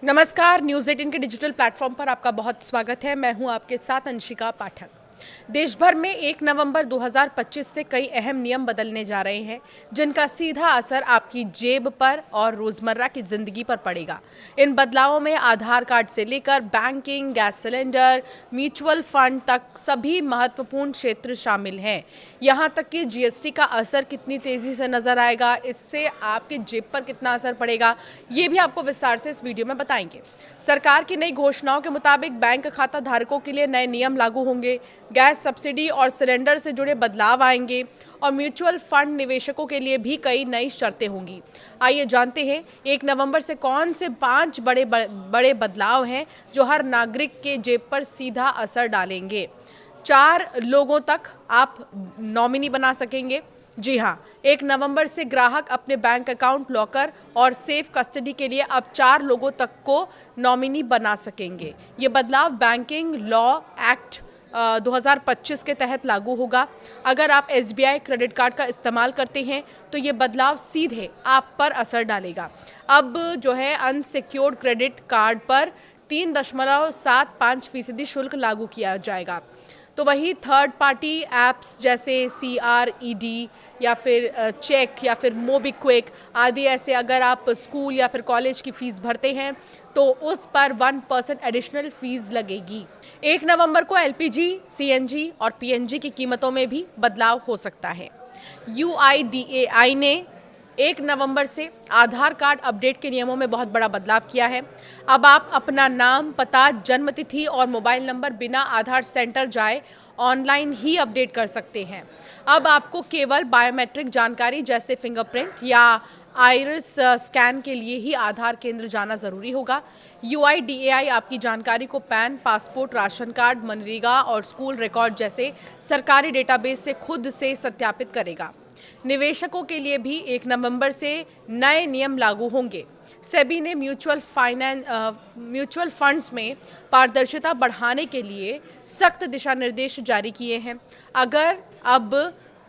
नमस्कार, न्यूज़ 18 के digital platform पर आपका बहुत स्वागत है। मैं हूं आपके साथ अंशिका पाठक। देश भर में 1 नवंबर 2025 से कई अहम नियम बदलने जा रहे हैं, जिनका सीधा असर आपकी जेब पर और रोजमर्रा की जिंदगी पर पड़ेगा। इन बदलावों में आधार कार्ड से लेकर banking, gas cylinder, mutual fund तक सभी महत्वपूर्ण क्षेत्र शामिल हैं। यहाँ तक कि जीएसटी का असर कितनी तेजी से नजर आएगा, इससे आपकी जेब पर कितना असर पड़ेगा, ये भी आपको विस्तार से इस वीडियो में बताएंगे। सरकार की नई घोषणाओं के मुताबिक बैंक खाता धारकों के लिए नए नियम लागू होंगे, गैस सब्सिडी और सिलेंडर से जुड़े बदलाव आएंगे और म्यूचुअल फंड निवेशकों के लिए भी कई नई शर्तें होंगी। आइए जानते हैं 1 नवंबर से कौन से 5 बड़े बदलाव हैं जो हर नागरिक के जेब पर सीधा असर डालेंगे। 4 लोगों तक आप नॉमिनी बना सकेंगे। जी हाँ, 1 नवंबर से ग्राहक अपने बैंक अकाउंट, लॉकर और सेफ कस्टडी के लिए अब 4 लोगों तक को नॉमिनी बना सकेंगे। ये बदलाव बैंकिंग लॉ एक्ट 2025 के तहत लागू होगा। अगर आप एसबीआई क्रेडिट कार्ड का इस्तेमाल करते हैं तो ये बदलाव सीधे आप पर असर डालेगा। अब जो है अनसिक्योर्ड क्रेडिट कार्ड पर 3.75% शुल्क लागू किया जाएगा। तो वही थर्ड पार्टी ऐप्स जैसे CRED या फिर चेक या फिर मोबीक्विक आदि, ऐसे अगर आप स्कूल या फिर कॉलेज की फ़ीस भरते हैं तो उस पर 1% एडिशनल फ़ीस लगेगी। 1 नवंबर को LPG, CNG और PNG की कीमतों में भी बदलाव हो सकता है। UIDAI ने 1 नवंबर से आधार कार्ड अपडेट के नियमों में बहुत बड़ा बदलाव किया है। अब आप अपना नाम, पता, जन्मतिथि और मोबाइल नंबर बिना आधार सेंटर जाए ऑनलाइन ही अपडेट कर सकते हैं। अब आपको केवल बायोमेट्रिक जानकारी जैसे फिंगरप्रिंट या आइरिस स्कैन के लिए ही आधार केंद्र जाना ज़रूरी होगा। UIDAI आपकी जानकारी को pan, passport, ration card, MNREGA और स्कूल रिकॉर्ड जैसे सरकारी डेटाबेस से खुद से सत्यापित करेगा। निवेशकों के लिए भी 1 नवंबर से नए नियम लागू होंगे। सेबी ने म्यूचुअल फंड्स में पारदर्शिता बढ़ाने के लिए सख्त दिशा निर्देश जारी किए हैं। अगर अब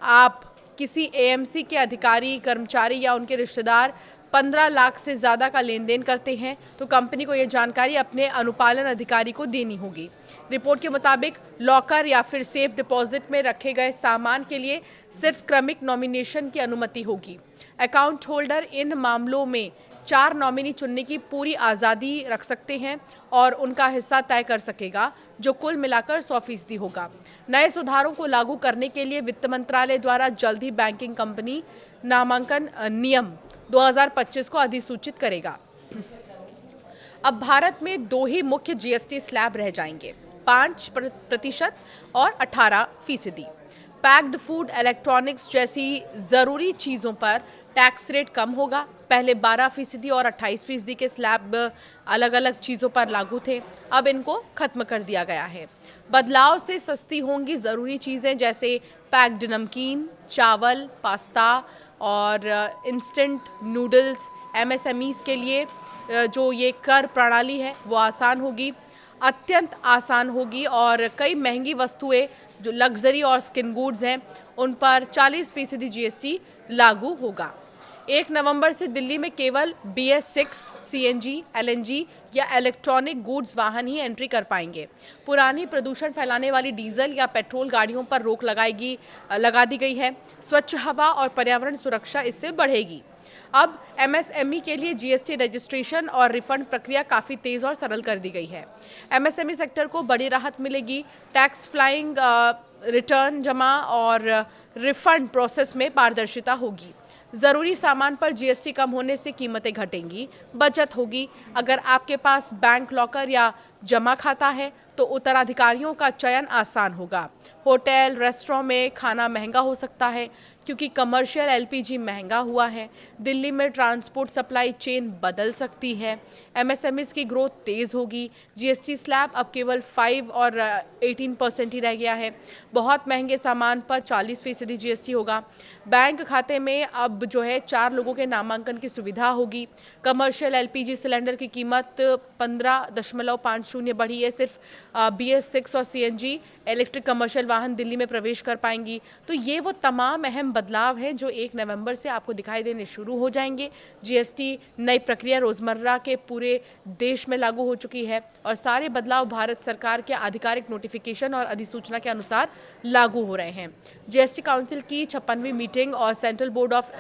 आप किसी AMC के अधिकारी, कर्मचारी या उनके रिश्तेदार 15 लाख से ज़्यादा का लेन देन करते हैं तो कंपनी को यह जानकारी अपने अनुपालन अधिकारी को देनी होगी। रिपोर्ट के मुताबिक लॉकर या फिर सेफ डिपॉजिट में रखे गए सामान के लिए सिर्फ क्रमिक नॉमिनेशन की अनुमति होगी। अकाउंट होल्डर इन मामलों में 4 नॉमिनी चुनने की पूरी आज़ादी रख सकते हैं और उनका हिस्सा तय कर सकेगा, जो कुल मिलाकर 100% होगा। नए सुधारों को लागू करने के लिए वित्त मंत्रालय द्वारा जल्द ही बैंकिंग कंपनी नामांकन नियम 2025 को अधिसूचित करेगा। अब भारत में 2 ही मुख्य GST स्लैब रह जाएंगे, 5% और 18%। पैक्ड फूड, इलेक्ट्रॉनिक्स जैसी ज़रूरी चीज़ों पर टैक्स रेट कम होगा। पहले 12% और 28% के स्लैब अलग अलग चीज़ों पर लागू थे, अब इनको खत्म कर दिया गया है। बदलाव से सस्ती होंगी ज़रूरी चीज़ें जैसे पैक्ड नमकीन, चावल, पास्ता और इंस्टेंट नूडल्स। MSMEs के लिए जो ये कर प्रणाली है वो आसान होगी, अत्यंत आसान होगी और कई महंगी वस्तुएं जो लग्जरी और स्किन गुड्स हैं उन पर 40% GST लागू होगा। 1 नवंबर से दिल्ली में केवल BS6, CNG, LNG या इलेक्ट्रॉनिक गुड्स वाहन ही एंट्री कर पाएंगे। पुरानी प्रदूषण फैलाने वाली डीजल या पेट्रोल गाड़ियों पर रोक लगा दी गई है। स्वच्छ हवा और पर्यावरण सुरक्षा इससे बढ़ेगी। अब MSME के लिए GST रजिस्ट्रेशन और रिफंड प्रक्रिया काफ़ी तेज़ और सरल कर दी गई है। MSME सेक्टर को बड़ी राहत मिलेगी। टैक्स फ्लाइंग, रिटर्न जमा और रिफंड प्रोसेस में पारदर्शिता होगी। ज़रूरी सामान पर GST कम होने से कीमतें घटेंगी, बचत होगी। अगर आपके पास बैंक लॉकर या जमा खाता है तो उत्तराधिकारियों का चयन आसान होगा। होटल, रेस्टोरेंट में खाना महंगा हो सकता है क्योंकि कमर्शियल LPG महंगा हुआ है। दिल्ली में ट्रांसपोर्ट सप्लाई चेन बदल सकती है। MSMEs की ग्रोथ तेज़ होगी। GST स्लैब अब केवल 5 और 18% ही रह गया है। बहुत महंगे सामान पर 40% GST होगा। बैंक खाते में अब जो है 4 लोगों के नामांकन की सुविधा होगी। कमर्शियल LPG सिलेंडर की कीमत 15.50 शून्य बढ़ी है, सिर्फ BS6 और CNG इलेक्ट्रिक कमर्शियल वाहन दिल्ली में प्रवेश कर पाएंगी। तो ये वो तमाम अहम बदलाव हैं जो 1 नवंबर से आपको दिखाई देने शुरू हो जाएंगे। GST नई प्रक्रिया रोज़मर्रा के पूरे देश में लागू हो चुकी है और सारे बदलाव भारत सरकार के आधिकारिक नोटिफिकेशन और अधिसूचना के अनुसार लागू हो रहे हैं। GST काउंसिल की 56वीं मीटिंग और central board of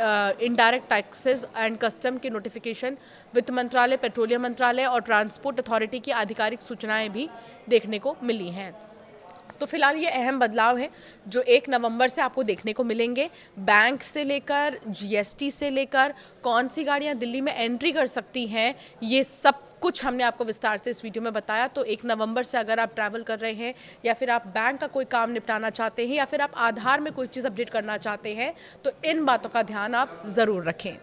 indirect taxes and custom के नोटिफिकेशन, वित्त मंत्रालय, पेट्रोलियम मंत्रालय और ट्रांसपोर्ट अथॉरिटी की आधिकारिक सूचनाएं भी देखने को मिली हैं। तो फिलहाल ये अहम बदलाव हैं जो 1 नवंबर से आपको देखने को मिलेंगे। बैंक से लेकर GST से लेकर कौन सी गाड़ियाँ दिल्ली में एंट्री कर सकती हैं, ये सब कुछ हमने आपको विस्तार से इस वीडियो में बताया। तो 1 नवंबर से अगर आप ट्रैवल कर रहे हैं या फिर आप बैंक का कोई काम निपटाना चाहते हैं या फिर आप आधार में कोई चीज़ अपडेट करना चाहते हैं तो इन बातों का ध्यान आप ज़रूर रखें।